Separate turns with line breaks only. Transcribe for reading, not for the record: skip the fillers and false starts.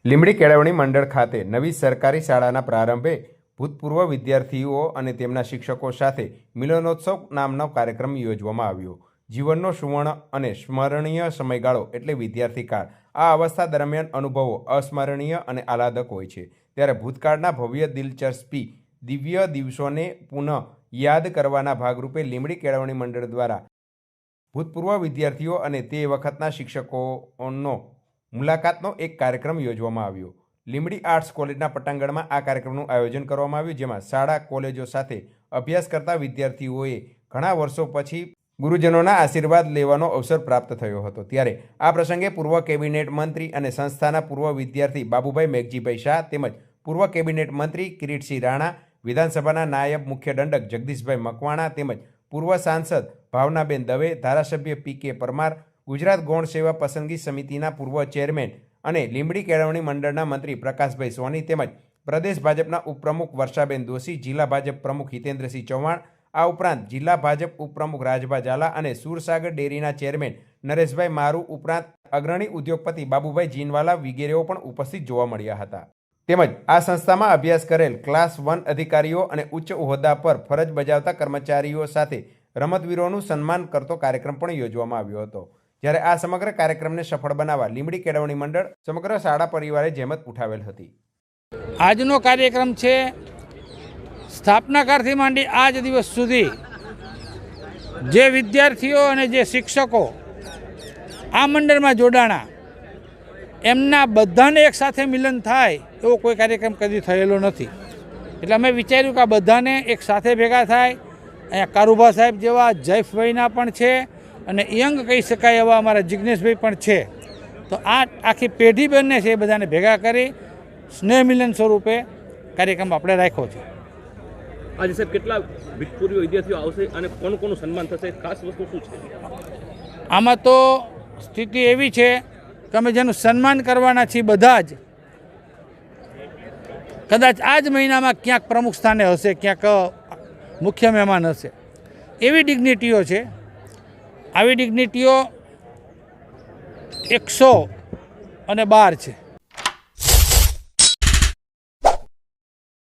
લીંબડી કેળવણી મંડળ ખાતે નવી સરકારી શાળાના પ્રારંભે ભૂતપૂર્વ વિદ્યાર્થીઓ અને તેમના શિક્ષકો સાથે મિલનોત્સવ નામનો કાર્યક્રમ યોજવામાં આવ્યો। જીવનનો સુવર્ણ અને સ્મરણીય સમયગાળો એટલે વિદ્યાર્થીકાળ। આ અવસ્થા દરમિયાન અનુભવો અસ્મરણીય અને આહલાદક હોય છે, ત્યારે ભૂતકાળના ભવ્ય દિલચસ્પી દિવ્ય દિવસોને પુનઃ યાદ કરવાના ભાગરૂપે લીંબડી કેળવણી મંડળ દ્વારા ભૂતપૂર્વ વિદ્યાર્થીઓ અને તે વખતના શિક્ષકોનો મુલાકાતનો એક કાર્યક્રમ યોજવામાં આવ્યો। લીંબડી આર્ટ્સ કોલેજના પટાંગણમાં આ કાર્યક્રમનું આયોજન કરવામાં આવ્યું, જેમાં શાળા કોલેજો સાથે અભ્યાસ કરતા વિદ્યાર્થીઓએ ઘણા વર્ષો પછી ગુરુજનોના આશીર્વાદ લેવાનો અવસર પ્રાપ્ત થયો હતો। ત્યારે આ પ્રસંગે પૂર્વ કેબિનેટ મંત્રી અને સંસ્થાના પૂર્વ વિદ્યાર્થી બાબુભાઈ મેઘજીભાઈ શાહ તેમજ પૂર્વ કેબિનેટ મંત્રી કિરીટસિંહ રાણા, વિધાનસભાના નાયબ મુખ્ય દંડક જગદીશભાઈ મકવાણા તેમજ પૂર્વ સાંસદ ભાવનાબેન દવે, ધારાસભ્ય પી.કે. પરમાર, ગુજરાત ગૌણ સેવા પસંદગી સમિતિના પૂર્વ ચેરમેન અને લીંબડી કેળવણી મંડળના મંત્રી પ્રકાશભાઈ સોની તેમજ પ્રદેશ ભાજપના ઉપપ્રમુખ વર્ષાબેન દોશી, જિલ્લા ભાજપ પ્રમુખ હિતેન્દ્રસિંહ ચૌહાણ, આ ઉપરાંત જિલ્લા ભાજપ ઉપપ્રમુખ રાજભા ઝાલા અને સુરસાગર ડેરીના ચેરમેન નરેશભાઈ મારુ ઉપરાંત અગ્રણી ઉદ્યોગપતિ બાબુભાઈ જીનવાલા વગેરેઓ પણ ઉપસ્થિત જોવા મળ્યા હતા। તેમજ આ સંસ્થામાં અભ્યાસ કરેલ ક્લાસ 1 અધિકારીઓ અને ઉચ્ચ હોદ્દા પર ફરજ બજાવતા કર્મચારીઓ સાથે રમતવીરોનું સન્માન કરતો કાર્યક્રમ પણ યોજવામાં આવ્યો હતો। જ્યારે આ સમગ્ર કાર્યક્રમને સફળ બનાવવા લીંબડી કેળવણી મંડળ સમગ્ર શાળા પરિવારે જહેમત ઉઠાવેલ હતી।
આજનો કાર્યક્રમ છે સ્થાપનાકાળથી માંડી આજ દિવસ સુધી જે વિદ્યાર્થીઓ અને જે શિક્ષકો આ મંડળમાં જોડાણા એમના બધાને એક સાથે મિલન થાય એવો કોઈ કાર્યક્રમ કદી થયેલો નથી। એટલે અમે વિચાર્યું કે આ બધાને એક સાથે ભેગા થાય। અહીંયા કારુભા સાહેબ જેવા જયફભાઈના પણ છે અને યંગ કહી શકાય એવા અમારા જિજ્ઞેશભાઈ પણ છે। તો આ આખી પેઢી બંને છે એ બધાને ભેગા કરી સ્નેહ મિલન સ્વરૂપે કાર્યક્રમ આપણે રાખ્યો છે।
આજે સાહેબ કેટલા ભૂતપૂર્વ વિદ્યાર્થીઓ આવશે અને કોનું સન્માન થશે, ખાસ વસ્તુ શું છે?
આમાં તો સ્થિતિ એવી છે કે અમે જેનું સન્માન કરવાના છીએ બધા જ કદાચ આ જ મહિનામાં ક્યાંક પ્રમુખ સ્થાને હશે, ક્યાંક મુખ્ય મહેમાન હશે, એવી ડિગ્નિટીઓ છે। આવી ડિગ્નિટીઓ 112 છે।